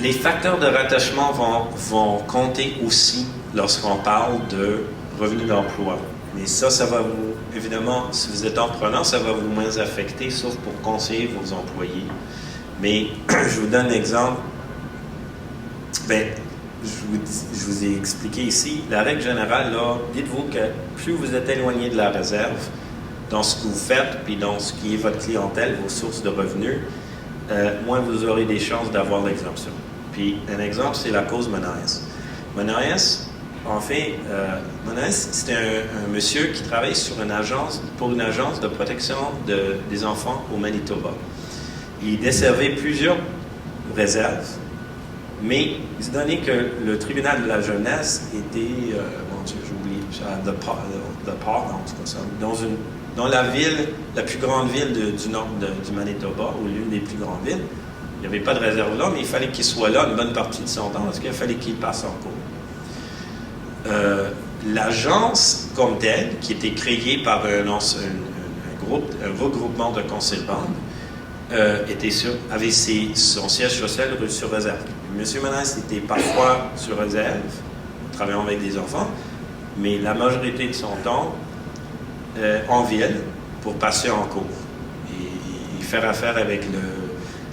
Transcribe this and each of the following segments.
les facteurs de rattachement vont compter aussi lorsqu'on parle de revenus d'emploi. Mais ça va vous, évidemment, si vous êtes entrepreneur, ça va vous moins affecter, sauf pour conseiller vos employés. Mais je vous donne l'exemple. Bien, je vous ai expliqué ici, la règle générale, là, dites-vous que plus vous êtes éloigné de la réserve, dans ce que vous faites, puis dans ce qui est votre clientèle, vos sources de revenus, moins vous aurez des chances d'avoir l'exemption. Puis, un exemple, c'est la cause Menace. Menace, en fait, Menace, c'est un monsieur qui travaille pour une agence de protection des enfants au Manitoba. Il desservait plusieurs réserves, mais il se donnait que le tribunal de la jeunesse était, mon Dieu, j'ai oublié, à The Park, en tout cas ça, dans la ville, la plus grande ville du nord du Manitoba, ou l'une des plus grandes villes. Il n'y avait pas de réserve là, mais il fallait qu'il soit là une bonne partie de son temps, parce qu'il fallait qu'il passe en cours. L'agence comme telle, qui était créée par un regroupement de conseils de bande, avait son siège social sur réserve. M. Menace était parfois sur réserve, travaillant avec des enfants, mais la majorité de son temps en ville pour passer en cours et faire affaire avec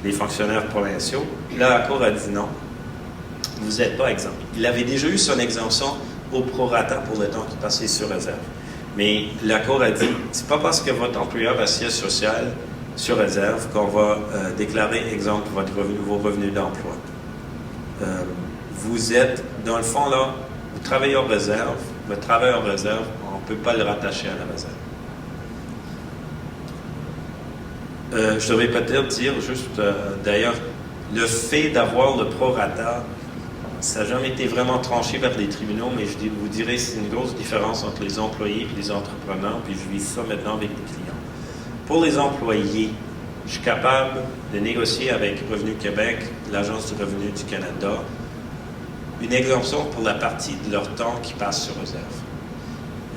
les fonctionnaires provinciaux. Là, la Cour a dit non, vous n'êtes pas exempt. Il avait déjà eu son exemption au prorata pour le temps qu'il passait sur réserve. Mais la Cour a dit, c'est pas parce que votre employeur a siège social sur réserve qu'on va déclarer exempt vos revenus d'emploi. Vous êtes, dans le fond, là, vous travaillez en réserve, votre travail en réserve, on ne peut pas le rattacher à la réserve. Je devrais peut-être dire juste, d'ailleurs, le fait d'avoir le prorata, ça n'a jamais été vraiment tranché vers les tribunaux, mais je vous dirais que c'est une grosse différence entre les employés et les entrepreneurs, puis je vis ça maintenant avec les clients. Pour les employés, je suis capable de négocier avec Revenu Québec, l'Agence du revenu du Canada, une exemption pour la partie de leur temps qui passe sur réserve.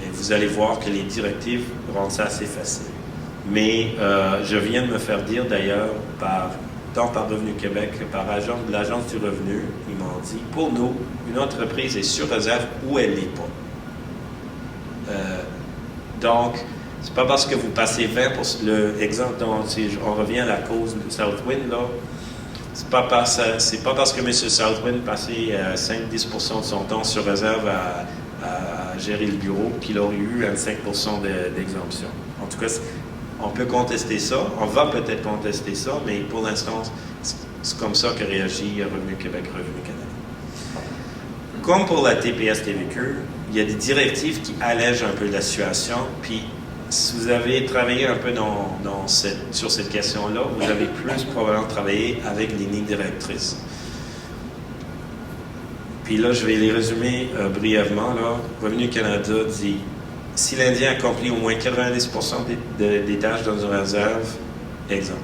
Et vous allez voir que les directives rendent ça assez facile. Mais je viens de me faire dire d'ailleurs, tant par Revenu Québec que par l'Agence du revenu, ils m'ont dit, pour nous, une entreprise est sur réserve ou elle ne l'est pas. Donc, c'est pas parce que vous passez 20%, l'exemple dont on revient à la cause de Southwind, là, c'est pas parce que M. Southwind passait 5-10% de son temps sur réserve à gérer le bureau qu'il aurait eu 25% d'exemption. En tout cas, on peut contester ça, on va peut-être contester ça, mais pour l'instant, c'est comme ça que réagit Revenu Québec, Revenu Canada. Comme pour la TPS-TVQ, il y a des directives qui allègent un peu la situation, puis si vous avez travaillé un peu sur cette question-là, vous avez plus probablement travaillé avec les lignes directrices. Puis là, je vais les résumer brièvement. Là. Revenu Canada dit, si l'Indien accomplit au moins 90% des tâches dans une réserve, exemple.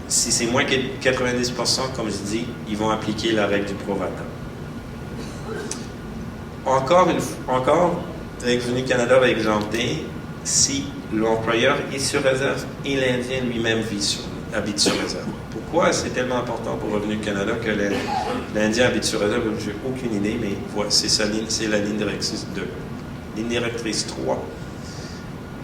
Si c'est moins que 90%, comme je dis, ils vont appliquer la règle du prorata. Encore, Revenu Canada va exempter si l'employeur est sur réserve et l'Indien lui-même habite sur réserve. Pourquoi c'est tellement important pour Revenu Canada que l'Indien habite sur réserve? Je n'ai aucune idée, mais voilà, c'est la ligne directrice 2. Ligne directrice 3.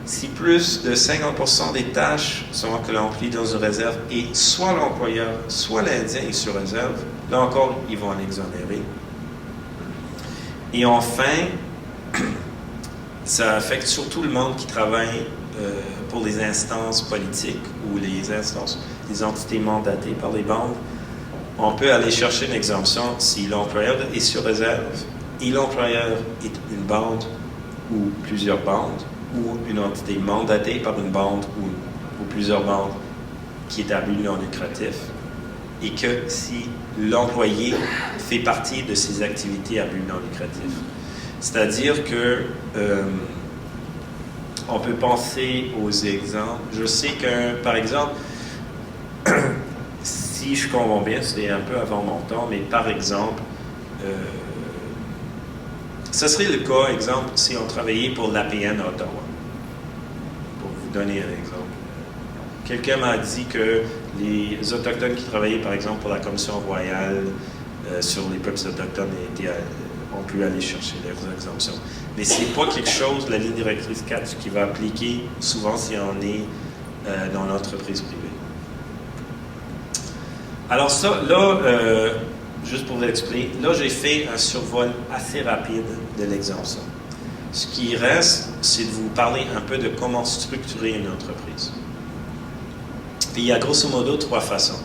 Si plus de 50% des tâches sont accomplies dans une réserve et soit l'employeur, soit l'Indien est sur réserve, là encore, ils vont en exonérer. Et enfin, ça affecte surtout le monde qui travaille pour les instances politiques ou les entités mandatées par les bandes. On peut aller chercher une exemption si l'employeur est sur réserve et l'employeur est une bande ou plusieurs bandes ou une entité mandatée par une bande ou plusieurs bandes qui est à but non lucratif et que si l'employé fait partie de ces activités à but non lucratif. C'est-à-dire que on peut penser aux exemples. Je sais que, par exemple, si je comprends bien, c'est un peu avant mon temps, mais par exemple, ce serait le cas, exemple, si on travaillait pour l'APN à Ottawa. Pour vous donner un exemple Quelqu'un m'a dit que les Autochtones qui travaillaient, par exemple, pour la Commission royale sur les peuples autochtones ont pu aller chercher leurs exemptions. Mais ce n'est pas quelque chose, la ligne directrice 4, qui va appliquer souvent si on est dans l'entreprise privée. Alors ça, là, juste pour vous expliquer, là j'ai fait un survol assez rapide de l'exemption. Ce qui reste, c'est de vous parler un peu de comment structurer une entreprise. Puis il y a grosso modo 3 façons.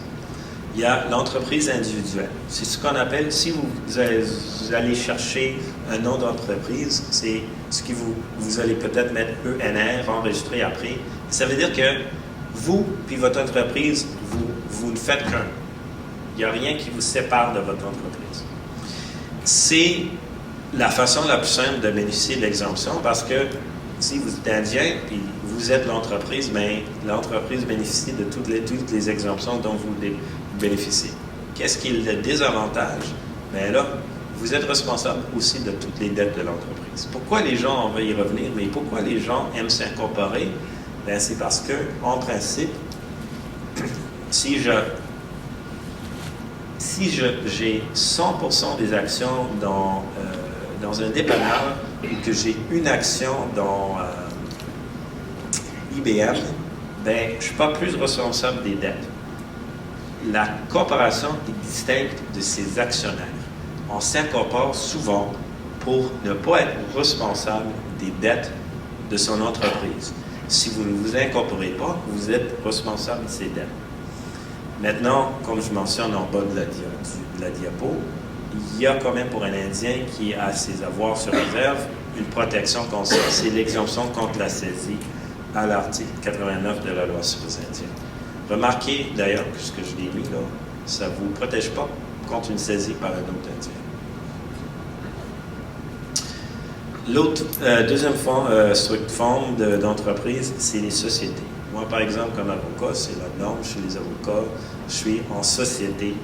Il y a l'entreprise individuelle. C'est ce qu'on appelle, si vous allez chercher un nom d'entreprise, c'est ce que vous allez peut-être mettre ENR, enregistré après. Ça veut dire que vous puis votre entreprise, vous ne faites qu'un. Il n'y a rien qui vous sépare de votre entreprise. C'est la façon la plus simple de bénéficier de l'exemption parce que si vous êtes indien puis vous êtes l'entreprise, bien, l'entreprise bénéficie de toutes les exemptions dont vous bénéficiez. Qu'est-ce qui est le désavantage? Bien là, vous êtes responsable aussi de toutes les dettes de l'entreprise. Pourquoi les gens, on va y revenir, mais pourquoi les gens aiment s'incorporer? Bien, c'est parce que, en principe, si j'ai 100% des actions dans un dépanneur ou que j'ai une action dans IBM, ben, je ne suis pas plus responsable des dettes. La corporation est distincte de ses actionnaires. On s'incorpore souvent pour ne pas être responsable des dettes de son entreprise. Si vous ne vous incorporez pas, vous êtes responsable de ces dettes. Maintenant, comme je mentionne en bas de la diapo, il y a quand même pour un Indien qui a ses avoirs sur réserve une protection contre ça. C'est l'exemption contre la saisie à l'article 89 de la loi sur les Indiens. Remarquez d'ailleurs que ce que je l'ai mis là, ça ne vous protège pas contre une saisie par un autre Indien. L'autre, deuxième forme d'entreprise, c'est les sociétés. Moi, par exemple, comme avocat, c'est la norme chez les avocats. Je suis en société.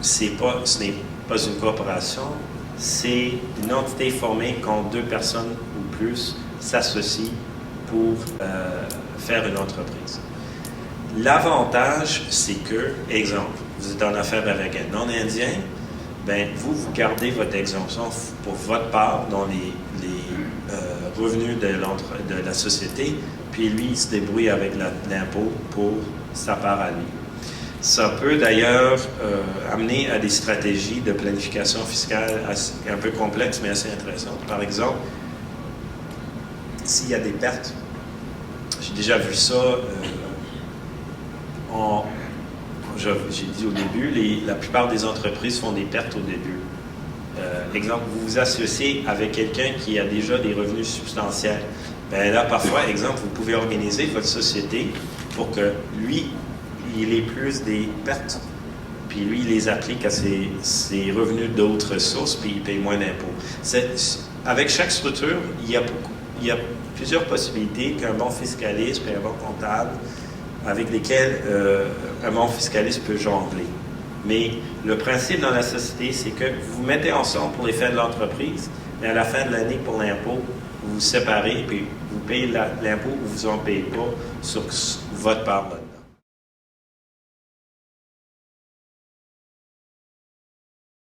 Ce n'est pas une corporation, c'est une entité formée quand 2 personnes ou plus s'associent pour faire une entreprise. L'avantage, c'est que, exemple, vous êtes en affaire avec un non-indien, ben vous gardez votre exemption pour votre part dans les revenus de la société, puis lui, il se débrouille avec l'impôt pour sa part à lui. Ça peut d'ailleurs amener à des stratégies de planification fiscale un peu complexes, mais assez intéressantes. Par exemple, s'il y a des pertes, j'ai déjà vu ça j'ai dit au début, la plupart des entreprises font des pertes au début. Exemple, vous vous associez avec quelqu'un qui a déjà des revenus substantiels. Bien là, parfois, exemple, vous pouvez organiser votre société pour que lui, il ait plus des pertes, puis lui, il les applique à ses revenus d'autres sources, puis il paye moins d'impôts. Avec chaque structure, il y a plusieurs possibilités qu'un bon fiscaliste et un bon comptable, avec lesquels un bon fiscaliste peut jongler. Mais le principe dans la société, c'est que vous vous mettez ensemble pour les fins de l'entreprise, mais à la fin de l'année, pour l'impôt, vous vous séparez, puis vous payez l'impôt ou vous n'en payez pas sur votre part.